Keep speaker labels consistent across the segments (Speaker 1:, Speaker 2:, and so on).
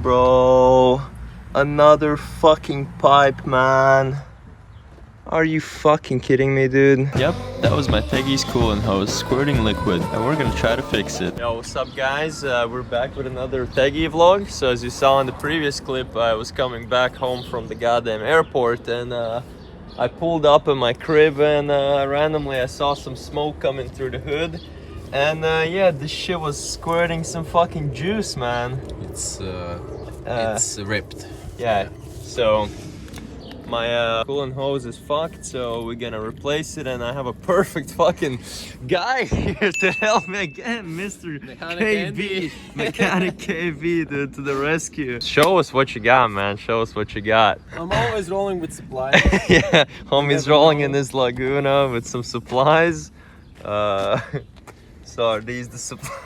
Speaker 1: Bro, another fucking pipe, man. Are you fucking kidding me, dude? Yep, that was my Teggy's coolant hose squirting liquid, and we're gonna try to fix it. Yo, what's up, guys? We're back with another Teggy vlog. So as you saw in the previous clip, I was coming back home from the goddamn airport, and I pulled up in my crib, and randomly I saw some smoke coming through the hood. And yeah, this shit was squirting some fucking juice, man.
Speaker 2: It's ripped.
Speaker 1: Yeah, so my coolant hose is fucked, so we're gonna replace it, and I have a perfect fucking guy here to help me again, Mr. KB, Mechanic KB, dude, to the rescue. Show us what you got, man. Show us what you got.
Speaker 2: I'm always rolling with supplies.
Speaker 1: Yeah, homie's rolling in this Laguna with some supplies. So are these the supplies?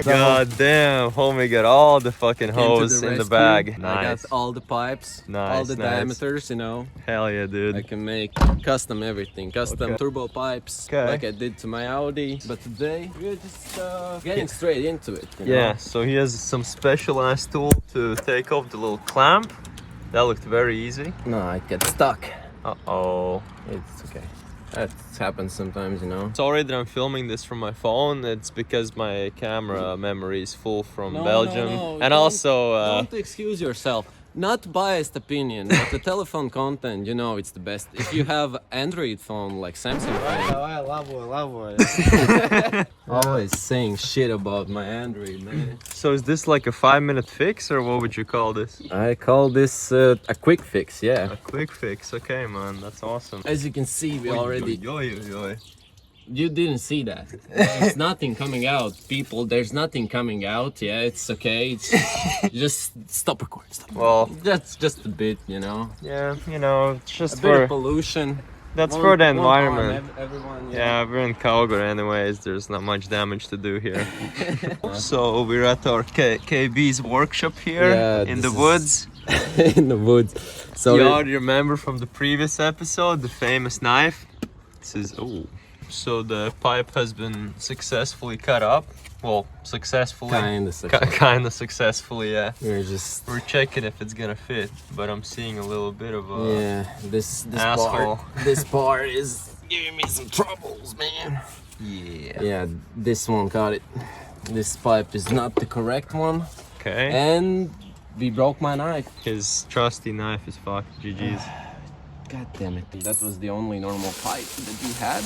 Speaker 1: God damn, homie got all the fucking hose in the bag. Nice.
Speaker 2: I got all the pipes, all the diameters, you know.
Speaker 1: Hell yeah, dude.
Speaker 2: I can make custom everything, custom turbo pipes, like I did to my Audi. But today we're just getting straight into it. You know?
Speaker 1: So he has some specialized tool to take off the little clamp. That looked very easy.
Speaker 2: No, it gets stuck.
Speaker 1: Uh-oh.
Speaker 2: It's okay. That happens sometimes, you know.
Speaker 1: Sorry that I'm filming this from my phone. It's because my camera memory is full from Belgium.
Speaker 2: No,
Speaker 1: and also...
Speaker 2: don't excuse yourself. Not biased opinion, but the telephone content, you know, it's the best. If you have Android phone like Samsung phone. Always saying shit about my Android, man.
Speaker 1: So is this like a 5-minute fix, or what would you call this?
Speaker 2: I call this a quick fix, yeah.
Speaker 1: A quick fix, okay, man, that's awesome.
Speaker 2: As you can see, we already...
Speaker 1: Yo.
Speaker 2: You didn't see that. There's nothing coming out, people. There's nothing coming out. Yeah, it's okay. It's just stop recording.
Speaker 1: Well,
Speaker 2: that's just a bit, you know.
Speaker 1: Yeah, you know, it's just
Speaker 2: a bit of pollution.
Speaker 1: That's for the environment.
Speaker 2: Everyone,
Speaker 1: yeah, we're in Calgary anyways. There's not much damage to do here. So we're at our KB's workshop here in the woods.
Speaker 2: In the woods. So
Speaker 1: you already remember from the previous episode the famous knife. This is So the pipe has been successfully cut up. Well, successfully. Kinda successfully, yeah. We're checking if it's gonna fit, but I'm seeing a little bit of a
Speaker 2: this
Speaker 1: asshole.
Speaker 2: This part is giving me some troubles, man. Yeah, this one got it. This pipe is not the correct one.
Speaker 1: Okay.
Speaker 2: And we broke my knife.
Speaker 1: His trusty knife is fucked. GG's.
Speaker 2: God damn it. That was the only normal pipe that you had?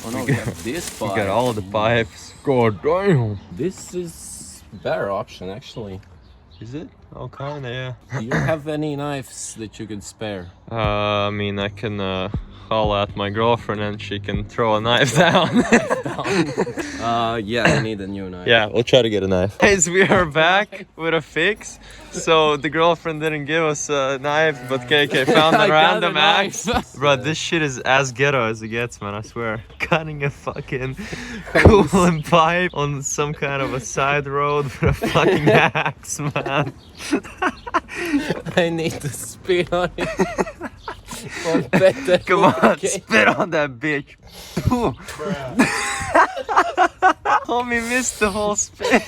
Speaker 2: Oh no, we have this pipe.
Speaker 1: We got all the pipes. God damn.
Speaker 2: This is a better option, actually.
Speaker 1: Is it? Oh, kinda, yeah.
Speaker 2: Do you have any knives that you could spare?
Speaker 1: I mean, I can holler at my girlfriend and she can throw a knife down.
Speaker 2: Yeah, I need a new knife.
Speaker 1: Yeah, we'll try to get a knife. Guys, we are back with a fix. So the girlfriend didn't give us a knife, but KK found a random axe. Bro, this shit is as ghetto as it gets, man, I swear. Cutting a fucking coolant pipe on some kind of a side road with a fucking axe, man.
Speaker 2: I need to spit on it.
Speaker 1: Come on, spit on that bitch. Homie missed the whole spit.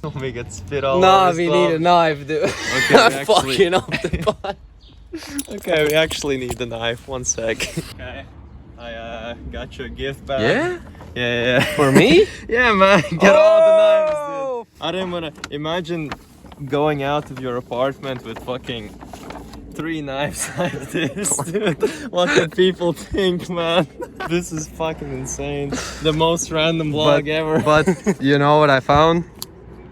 Speaker 1: Homie got spit all over his
Speaker 2: we
Speaker 1: glove.
Speaker 2: need a knife, dude.
Speaker 1: Okay,
Speaker 2: I'm fucking up the pot.
Speaker 1: Okay, we actually need the knife. 1 sec. Okay, I got you a gift bag.
Speaker 2: Yeah?
Speaker 1: Yeah.
Speaker 2: For me?
Speaker 1: Yeah, man. Get all the knives, dude. I didn't wanna imagine going out of your apartment with fucking 3 knives like this, dude. What do people think, man? This is fucking insane. The most random vlog ever.
Speaker 2: But you know what I found?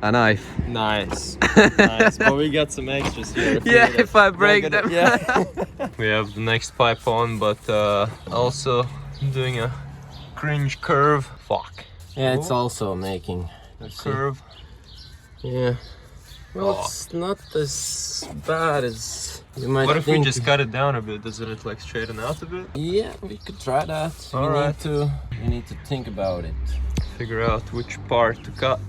Speaker 2: A knife.
Speaker 1: Nice. But we got some extras here.
Speaker 2: If I break them.
Speaker 1: Yeah. We have the next pipe on, but also doing a cringe curve. Fuck.
Speaker 2: Yeah, it's also making
Speaker 1: a curve.
Speaker 2: Yeah. Well, it's not as bad as you might think.
Speaker 1: What if we just cut it down a bit? Doesn't it like straighten out a bit?
Speaker 2: Yeah, we could try that. We need to think about it.
Speaker 1: Figure out which part to cut.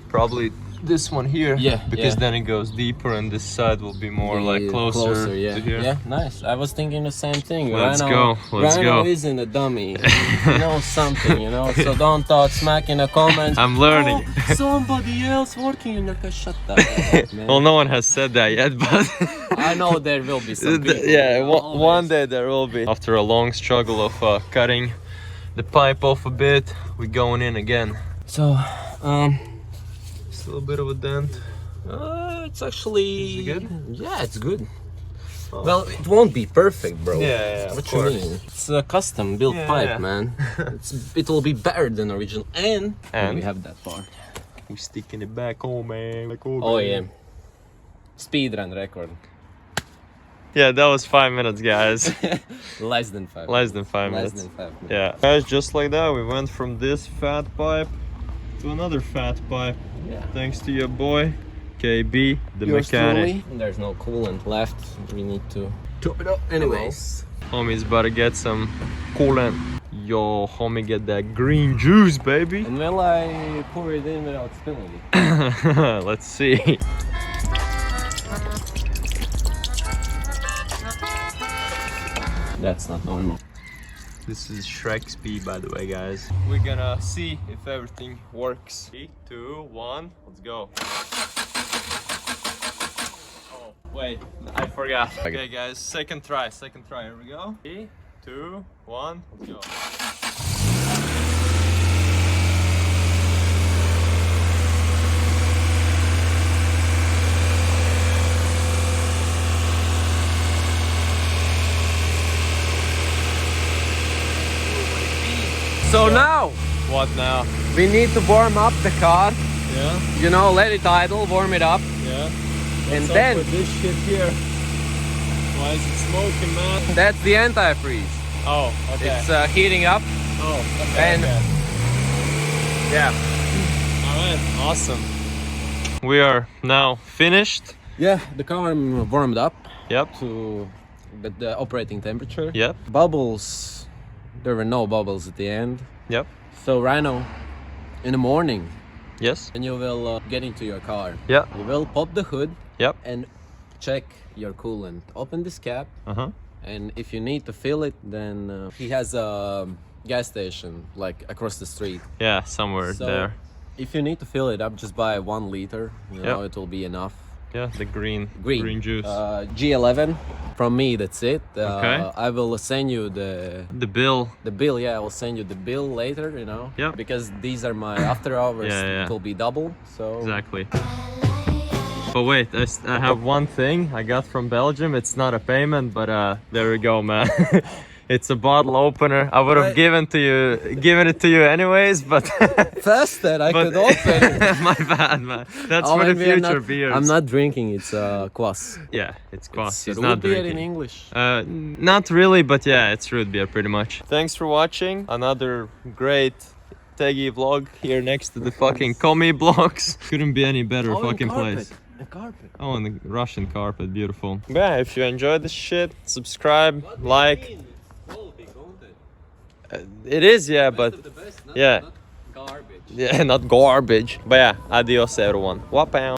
Speaker 1: Probably this one here.
Speaker 2: Yeah,
Speaker 1: because
Speaker 2: yeah.
Speaker 1: then it goes deeper and this side will be more like closer
Speaker 2: yeah.
Speaker 1: to here.
Speaker 2: Yeah, nice. I was thinking the same thing.
Speaker 1: Let's
Speaker 2: Rhino,
Speaker 1: go, let's
Speaker 2: Rhino
Speaker 1: go.
Speaker 2: isn't a dummy. He knows something, you know. So don't talk smack in the comments.
Speaker 1: I'm learning.
Speaker 2: Oh, somebody else working in the shut up, man.
Speaker 1: Well, no one has said that yet, but
Speaker 2: I know there will be some people.
Speaker 1: yeah,
Speaker 2: you know,
Speaker 1: one day there will be. After a long struggle of cutting the pipe off a bit, we're going in again.
Speaker 2: So,
Speaker 1: Still a bit of a dent.
Speaker 2: it's actually
Speaker 1: Is it good?
Speaker 2: Yeah, it's good.
Speaker 1: Oh.
Speaker 2: Well, it won't be perfect, bro.
Speaker 1: Yeah,
Speaker 2: What you mean? It's a custom built pipe,
Speaker 1: yeah.
Speaker 2: man. It will be better than original, and
Speaker 1: And?
Speaker 2: we have that part.
Speaker 1: We're sticking it back home, man. Like,
Speaker 2: Oh yeah, speedrun record.
Speaker 1: Yeah, that was 5 minutes, guys.
Speaker 2: Less than 5.
Speaker 1: Less than 5
Speaker 2: Less
Speaker 1: minutes.
Speaker 2: than 5 minutes.
Speaker 1: Yeah, guys, just like that, we went from this fat pipe to another fat pipe.
Speaker 2: Yeah.
Speaker 1: Thanks to your boy, KB, the
Speaker 2: Yours
Speaker 1: mechanic.
Speaker 2: truly. There's no coolant left. We need to top it up. Anyways.
Speaker 1: Homie's about to get some coolant. Yo, homie, get that green juice, baby.
Speaker 2: And will I pour it in without spilling it?
Speaker 1: Let's see.
Speaker 2: That's not normal.
Speaker 1: This is Shrek speed, by the way, guys. We're gonna see if everything works. 3, 2, 1, let's go. Oh, wait, I forgot. Okay, guys, second try, here we go. 3, 2, 1, let's go.
Speaker 2: So now
Speaker 1: What now?
Speaker 2: we need to warm up the car.
Speaker 1: Yeah,
Speaker 2: You know, let it idle, warm it up,
Speaker 1: yeah.
Speaker 2: and
Speaker 1: What's up
Speaker 2: then
Speaker 1: with this shit here? Why is it smoking, man?
Speaker 2: that's the antifreeze.
Speaker 1: Oh, okay.
Speaker 2: It's heating up,
Speaker 1: Oh, okay.
Speaker 2: and
Speaker 1: okay.
Speaker 2: yeah.
Speaker 1: Alright, awesome. We are now finished.
Speaker 2: Yeah, the car warmed up
Speaker 1: Yep.
Speaker 2: to the operating temperature.
Speaker 1: Yep.
Speaker 2: Bubbles, there were no bubbles at the end.
Speaker 1: Yep.
Speaker 2: So Rhino, in the morning,
Speaker 1: Yes.
Speaker 2: when you will get into your car,
Speaker 1: Yeah.
Speaker 2: you will pop the hood
Speaker 1: Yep.
Speaker 2: and check your coolant. Open this cap,
Speaker 1: Uh-huh.
Speaker 2: and if you need to fill it, then he has a gas station like across the street.
Speaker 1: Yeah, somewhere
Speaker 2: So
Speaker 1: there.
Speaker 2: if you need to fill it up, just buy 1 liter. You know,
Speaker 1: Yep.
Speaker 2: it will be enough.
Speaker 1: Yeah, the green
Speaker 2: Green
Speaker 1: juice.
Speaker 2: G11 from me. That's it.
Speaker 1: Okay.
Speaker 2: I will send you the
Speaker 1: the bill.
Speaker 2: bill. Yeah, I will send you the bill later. You know.
Speaker 1: Yep.
Speaker 2: Because these are my after hours.
Speaker 1: Yeah, yeah.
Speaker 2: It will be double. So.
Speaker 1: Exactly. But wait, I have one thing I got from Belgium. It's not a payment, but there we go, man. It's a bottle opener. I would have given it to you anyways, but
Speaker 2: Faster, I
Speaker 1: but-
Speaker 2: could open.
Speaker 1: my bad, man. That's
Speaker 2: Oh,
Speaker 1: for the
Speaker 2: and we are
Speaker 1: future
Speaker 2: not-
Speaker 1: beers.
Speaker 2: I'm not drinking. It's kvass.
Speaker 1: Yeah, it's kvass. He's
Speaker 2: root
Speaker 1: not
Speaker 2: beer
Speaker 1: drinking.
Speaker 2: in English.
Speaker 1: Not really, but yeah, it's root beer pretty much. Thanks for watching. Another great Teggy vlog here next to the fucking Komi blocks. Couldn't be any better fucking place.
Speaker 2: The carpet.
Speaker 1: Oh, and the Russian carpet, beautiful. Yeah, if you enjoyed this shit, subscribe, like.
Speaker 2: Quality content.
Speaker 1: It is, yeah, but
Speaker 2: Best of the best,
Speaker 1: yeah.
Speaker 2: not garbage.
Speaker 1: yeah, not garbage. But yeah, adios everyone. Wapam.